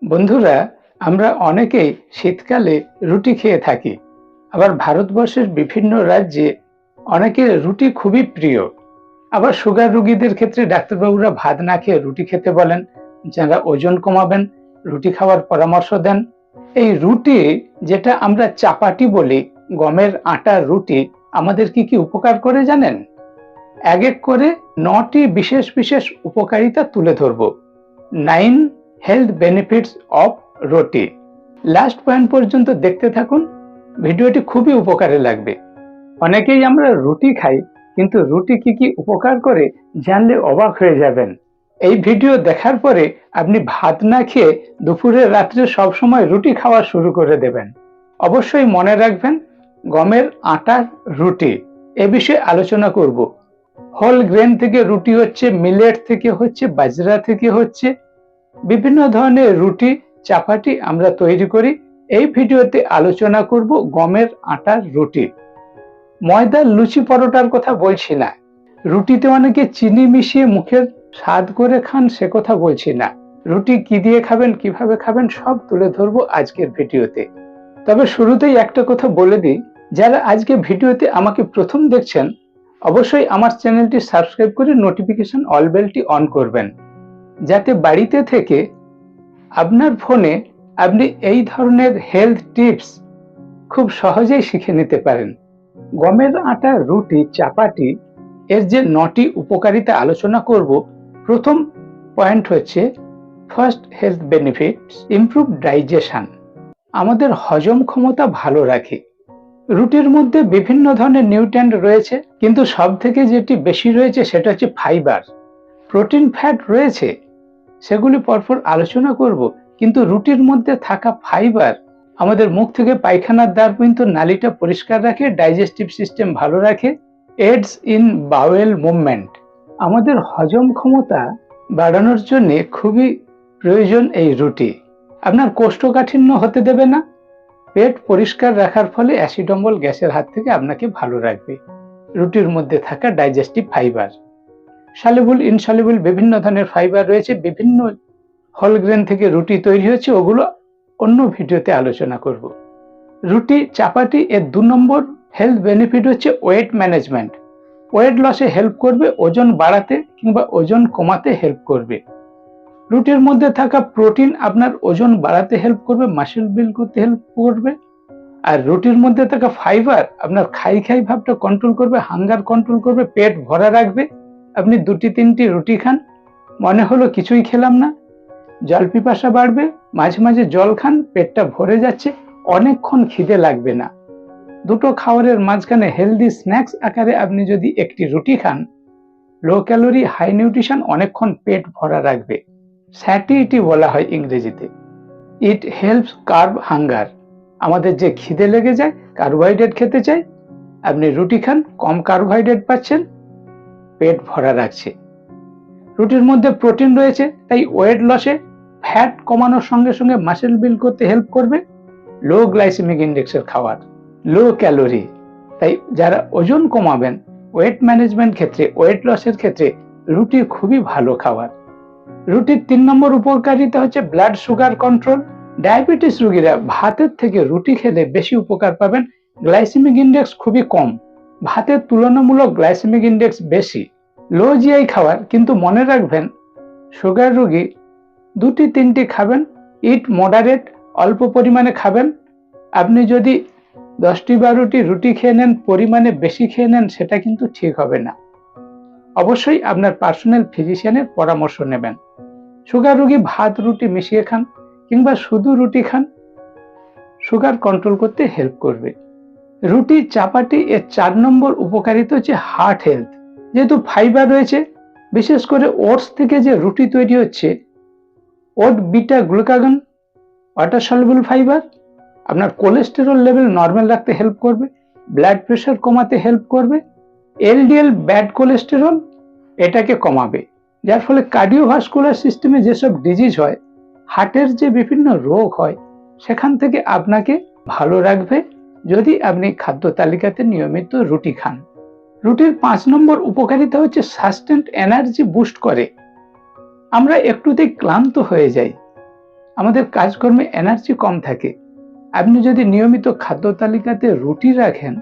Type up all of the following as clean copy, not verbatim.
বন্ধুরা, আমরা অনেকেই শীতকালে রুটি খেয়ে থাকি। আবার ভারতবর্ষের বিভিন্ন রাজ্যে অনেকের রুটি খুবই প্রিয়। আবার সুগার রোগীদের ক্ষেত্রে ডাক্তারবাবুরা ভাত না খেয়ে রুটি খেতে বলেন। যারা ওজন কমাবেন রুটি খাওয়ার পরামর্শ দেন। এই রুটি, যেটা আমরা চাপাটি বলি, গমের আটার রুটি আমাদের কি কি উপকার করে জানেন? এক এক করে ৯টি বিশেষ বিশেষ উপকারিতা তুলে ধরব। 9 হেলথ বেনিফিটস অফ রুটি। লাস্ট পয়েন্ট পর্যন্ত দেখতে থাকুন, ভিডিওটি খুবই উপকারে লাগবে। অনেকেই আমরা রুটি খাই, কিন্তু রুটি কি কি উপকার করে জানলে অবাক হয়ে যাবেন। এই ভিডিও দেখার পরে আপনি ভাত না খেয়ে দুপুরে রাত্রে সবসময় রুটি খাওয়া শুরু করে দেবেন। অবশ্যই মনে রাখবেন, গমের আটার রুটি এ বিষয়ে আলোচনা করব। হোল গ্রেন থেকে রুটি হচ্ছে, মিলেট থেকে হচ্ছে, বাজরা থেকে হচ্ছে, বিভিন্ন ধরনের রুটি চাপাটি আমরা তৈরি করি। এই ভিডিওতে আলোচনা করব গমের আটার রুটি। ময়দার লুচি পরোটার কথা বলছি না, রুটিতে অনেকে চিনি মিশিয়ে মুখের স্বাদ করে খান সে কথা বলছি না। রুটি কি দিয়ে খাবেন, কিভাবে খাবেন, সব তুলে ধরবো আজকের ভিডিওতে। তবে শুরুতেই একটা কথা বলে দিই, যারা আজকে ভিডিওতে আমাকে প্রথম দেখছেন, অবশ্যই আমার চ্যানেলটি সাবস্ক্রাইব করে নোটিফিকেশন অল বেলটি অন করবেন, যাতে বাড়িতে থেকে আপনার ফোনে আপনি এই ধরনের হেলথ টিপস খুব সহজেই শিখে নিতে পারেন। গমের আটার রুটি চাপাটি এর যে ৯টি উপকারিতা আলোচনা করব, প্রথম পয়েন্ট হচ্ছে first health benefits improve digestion. আমাদের হজম ক্ষমতা ভালো রাখে। রুটির মধ্যে বিভিন্ন ধরনের নিউট্রিয়েন্ট রয়েছে, কিন্তু সব থেকে যেটি বেশি রয়েছে সেটা হচ্ছে ফাইবার। প্রোটিন, ফ্যাট রয়েছে, সেগুলি পরপর আলোচনা করব। কিন্তু রুটির মধ্যে থাকা ফাইবার আমাদের মুখ থেকে পায়খানার দ্বার পর্যন্ত নালীটা পরিষ্কার রাখে, ডাইজেস্টিভ সিস্টেম ভালো রাখে, এডস ইন বাওয়েল মুভমেন্ট। আমাদের হজম ক্ষমতা বাড়ানোর জন্য খুবই প্রয়োজন এই রুটি। আপনার কোষ্ঠকাঠিন্য হতে দেবে না, পেট পরিষ্কার রাখার ফলে অ্যাসিড অম্ল গ্যাসের হাত থেকে আপনাকে ভালো রাখবে। রুটির মধ্যে থাকা ডাইজেস্টিভ ফাইবার, সলিউবল, ইনসলিউবল বিভিন্ন ধরনের ফাইবার রয়েছে। বিভিন্ন হোল গ্রেন থেকে রুটি তৈরি হচ্ছে, ওগুলো অন্য ভিডিওতে আলোচনা করব। রুটি চাপাটি এর ২ নম্বর হেলথ বেনিফিট হচ্ছে ওয়েট ম্যানেজমেন্ট। ওয়েট লসে হেল্প করবে, ওজন বাড়াতে কিংবা ওজন কমাতে হেল্প করবে। রুটির মধ্যে থাকা প্রোটিন আপনার ওজন বাড়াতে হেল্প করবে, মাসল বিল্ড করতে হেল্প করবে। আর রুটির মধ্যে থাকা ফাইবার আপনার খাই খাই ভাবটা কন্ট্রোল করবে, হাঙ্গার কন্ট্রোল করবে, পেট ভরা রাখবে। আপনি ২টি-৩টি রুটি খান, মনে হলো কিছুই খেলাম না, জল পিপাসা বাড়বে, মাঝে মাঝে জল খান, পেটটা ভরে যাচ্ছে, অনেকক্ষণ খিদে লাগবে না। দুটো খাবারের মাঝখানে হেলদি স্ন্যাক্স আকারে আপনি যদি একটি রুটি খান, লো ক্যালোরি হাই নিউট্রিশন, অনেকক্ষণ পেট ভরা রাখবে। স্যাটিইটি বলা হয় ইংরেজিতে। It helps carb hunger. আমাদের যে খিদে লেগে যায়, কার্বোহাইড্রেট খেতে চাই, আপনি রুটি খান, কম কার্বোহাইড্রেট পাচ্ছেন, পেট ভরা রাখছে। রুটির মধ্যে প্রোটিন রয়েছে, তাই ওয়েট লসে, ফ্যাট কমানোর সঙ্গে সঙ্গে মাসেল বিল্ড করতে হেল্প করবে। লো গ্লাইসেমিক ইন্ডেক্সের খাবার, লো ক্যালোরি, তাই যারা ওজন কমাবেন, ওয়েট ম্যানেজমেন্ট ক্ষেত্রে, ওয়েট লসের ক্ষেত্রে রুটি খুবই ভালো খাবার। রুটির ৩ নম্বর উপকারিতা হচ্ছে ব্লাড সুগার কন্ট্রোল। ডায়াবেটিস রোগীরা ভাতের থেকে রুটি খেলে বেশি উপকার পাবেন। গ্লাইসেমিক ইন্ডেক্স খুবই কম, ভাতের তুলনামূলক গ্লাইসেমিক ইন্ডেক্স বেশি। লো জিআই খাবার, কিন্তু মনে রাখবেন সুগার রোগী ২টি-৩টি খাবেন। ইট মডারেট, অল্প পরিমাণে খাবেন। আপনি যদি ১০টি-১২টি রুটি খেয়ে নেন, পরিমাণে বেশি খেয়ে নেন, সেটা কিন্তু ঠিক হবে না। অবশ্যই আপনার পার্সোনাল ফিজিশিয়ানের পরামর্শ নেবেন। সুগার রোগী ভাত রুটি মিশিয়ে খান কিংবা শুধু রুটি খান, সুগার কন্ট্রোল করতে হেল্প করবে। রুটি চাপাটি এর ৪ নম্বর উপকারিতা হচ্ছে হার্ট হেলথ। যেহেতু ফাইবার রয়েছে, বিশেষ করে ওটস থেকে যে রুটি তৈরি হচ্ছে, oat beta glucagon, water soluble fibre, আপনার কোলেস্টেরল লেভেল নরমাল রাখতে হেল্প করবে, ব্লাড প্রেশার কমাতে হেল্প করবে। এলডিএল ব্যাড কোলেস্টেরল, এটাকে কমাবে, যার ফলে কার্ডিওভাস্কুলার সিস্টেমে যেসব ডিজিজ হয়, হার্টের যে বিভিন্ন রোগ হয়, সেখান থেকে আপনাকে ভালো রাখবে যদি আপনি খাদ্য তালিকাতে নিয়মিত রুটি খান। রুটির ৫ নম্বর উপকারিতা হচ্ছে সাস্টেন্ড এনার্জি বুস্ট করে। আমরা একটুতেই ক্লান্ত হয়ে যাই, আমাদের কাজকর্মে এনার্জি কম থাকে। আপনি যদি নিয়মিত খাদ্য তালিকাতে রুটি রাখেন,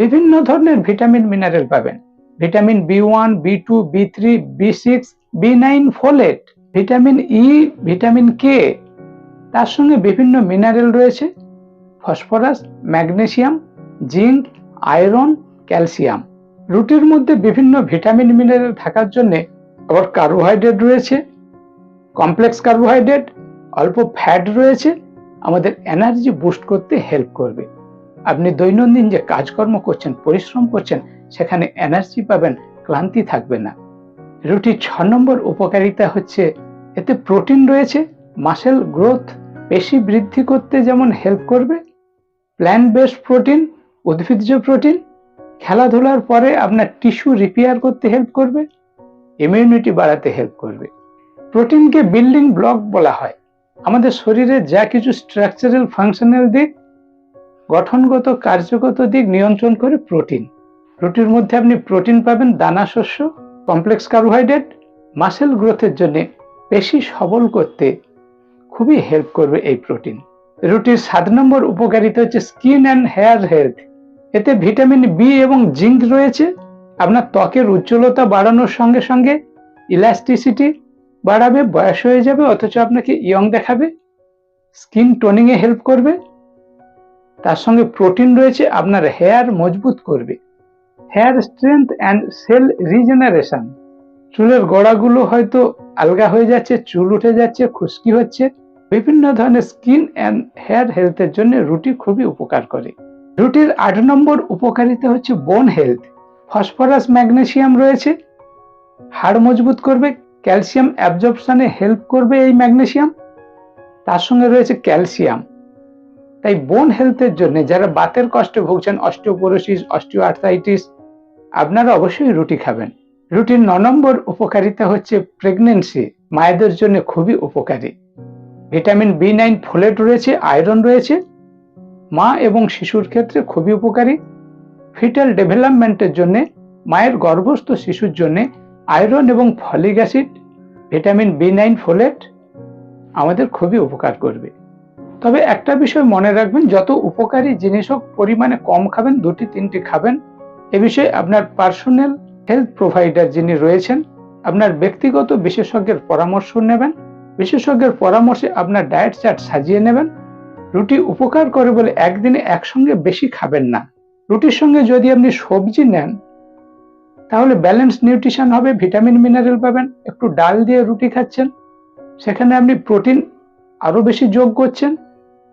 বিভিন্ন ধরনের ভিটামিন মিনারেল পাবেন। Vitamin B1, B2, B3, B6, B9, folate, vitamin E, vitamin K, তার সঙ্গে বিভিন্ন মিনারেল রয়েছে, phosphorus, magnesium, zinc, iron, calcium. রুটির মধ্যে বিভিন্ন ভিটামিন মিনারেল থাকার জন্য আবার কার্বোহাইড্রেট রয়েছে, কমপ্লেক্স কার্বোহাইড্রেট, অল্প ফ্যাট রয়েছে, আমাদের এনার্জি বুস্ট করতে হেল্প করবে। আপনি দৈনন্দিন যে কাজকর্ম করছেন, পরিশ্রম করছেন, সেখানে এনার্জি পাবেন, ক্লান্তি থাকবে না। রুটির 6 নম্বর উপকারিতা হচ্ছে এতে প্রোটিন রয়েছে, মাসেল গ্রোথ, পেশি বৃদ্ধি করতে যেমন হেল্প করবে, প্ল্যান্ট বেসড প্রোটিন, উদ্ভিজ্জ প্রোটিন, খেলাধুলার পরে আপনার টিস্যু রিপেয়ার করতে হেল্প করবে, ইমিউনিটি বাড়াতে হেল্প করবে। প্রোটিনকে বিল্ডিং ব্লক বলা হয়। আমাদের শরীরের যা কিছু স্ট্রাকচারাল ফাংশনাল দিক, গঠনগত কার্যগত দিক নিয়ন্ত্রণ করে প্রোটিন। রুটির মধ্যে আপনি প্রোটিন পাবেন, দানা শস্য, কমপ্লেক্স কার্বোহাইড্রেট, মাসেল গ্রোথের জন্য, পেশি সবল করতে খুবই হেল্প করবে এই প্রোটিন। রুটির 7 নম্বর উপকারিতা হচ্ছে স্কিন অ্যান্ড হেয়ার হেলথ। এতে ভিটামিন বি এবং জিঙ্ক রয়েছে, আপনার ত্বকের উজ্জ্বলতা বাড়ানোর সঙ্গে সঙ্গে ইলাস্টিসিটি বাড়াবে, বয়স হয়ে যাবে অথচ আপনাকে ইয়ং দেখাবে, স্কিন টোনিং এ হেল্প করবে। তার সঙ্গে প্রোটিন রয়েছে, আপনার হেয়ার মজবুত করবে, hair strength and cell regeneration. চুলের গোড়াগুলো হয়তো আলগা হয়ে যাচ্ছে, চুল উঠে যাচ্ছে, খুশকি হচ্ছে, বিভিন্ন ধরনের স্কিন অ্যান্ড হেয়ার হেলথের জন্য রুটি খুবই উপকার করে। রুটির 8 নম্বর উপকারিতা হচ্ছে বোন হেলথ। ফসফরাস, ম্যাগনেসিয়াম রয়েছে, হাড় মজবুত করবে, ক্যালসিয়াম অ্যাবজর্পশনে হেল্প করবে এই ম্যাগনেসিয়াম, তার সঙ্গে রয়েছে ক্যালসিয়াম। তাই বোন হেলথের জন্য যারা বাতের কষ্টে ভুগছেন, অস্টিওপোরোসিস, অস্টিওআর্থ্রাইটিস, আপনারা অবশ্যই রুটি খাবেন। রুটির 9 নম্বর উপকারিতা হচ্ছে প্রেগনেন্সি, মায়েদের জন্য খুবই উপকারী। ভিটামিন B9, ফোলেট রয়েছে, আয়রন রয়েছে, মা এবং শিশুর ক্ষেত্রে খুবই উপকারী। ফিটাল ডেভেলপমেন্টের জন্য, মায়ের গর্ভস্থ শিশুর জন্য আয়রন এবং folic acid, vitamin B9, folate আমাদের খুবই উপকার করবে। তবে একটা বিষয় মনে রাখবেন, যত উপকারী জিনিস হোক পরিমাণে কম খাবেন, 2-3টি খাবেন। এ বিষয়ে আপনার পার্সোনাল হেলথ প্রোভাইডার যিনি রয়েছেন, আপনার ব্যক্তিগত বিশেষজ্ঞের পরামর্শ নেবেন, বিশেষজ্ঞের পরামর্শে আপনার ডায়েট চার্ট সাজিয়ে নেবেন। রুটি উপকার করে বলে একদিনে একসঙ্গে বেশি খাবেন না। রুটির সঙ্গে যদি আপনি সবজি নেন তাহলে ব্যালেন্স নিউট্রিশন হবে, ভিটামিন মিনারেল পাবেন। একটু ডাল দিয়ে রুটি খাচ্ছেন, সেখানে আপনি প্রোটিন আরো বেশি যোগ করছেন।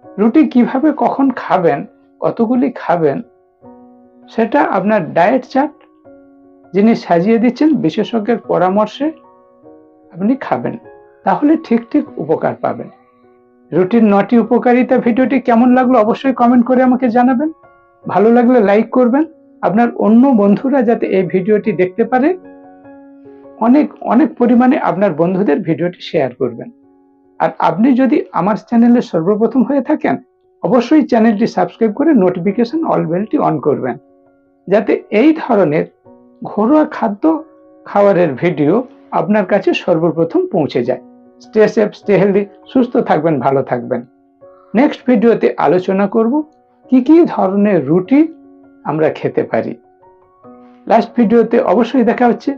রুটি কিভাবে কখন খাবেন, কতগুলি খাবেন, সেটা আপনার ডায়েট চার্ট যিনি সাজিয়ে দিচ্ছেন বিশেষজ্ঞের পরামর্শে আপনি খাবেন, তাহলে ঠিক উপকার পাবেন। রুটির 9টি উপকারিতা ভিডিওটি কেমন লাগলো অবশ্যই কমেন্ট করে আমাকে জানাবেন। ভালো লাগলে লাইক করবেন, আপনার অন্য বন্ধুরা যাতে এই ভিডিওটি দেখতে পারে অনেক পরিমাণে আপনার বন্ধুদের ভিডিওটি শেয়ার করবেন। আর আপনি যদি আমার চ্যানেলে সর্বপ্রথম হয়ে থাকেন, অবশ্যই চ্যানেলটি সাবস্ক্রাইব করে নোটিফিকেশন অল বেলটি অন করবেন, যাতে এই ধরনের ঘরোয়া খাদ্য খাবারের ভিডিও আপনার কাছে সর্বপ্রথম পৌঁছে যায়। স্টে সেফ, স্টে হেলদি, সুস্থ থাকবেন, ভালো থাকবেন। নেক্সট ভিডিওতে আলোচনা করব কি ধরনের রুটি আমরা খেতে পারি। লাস্ট ভিডিওতে অবশ্যই দেখা হচ্ছে।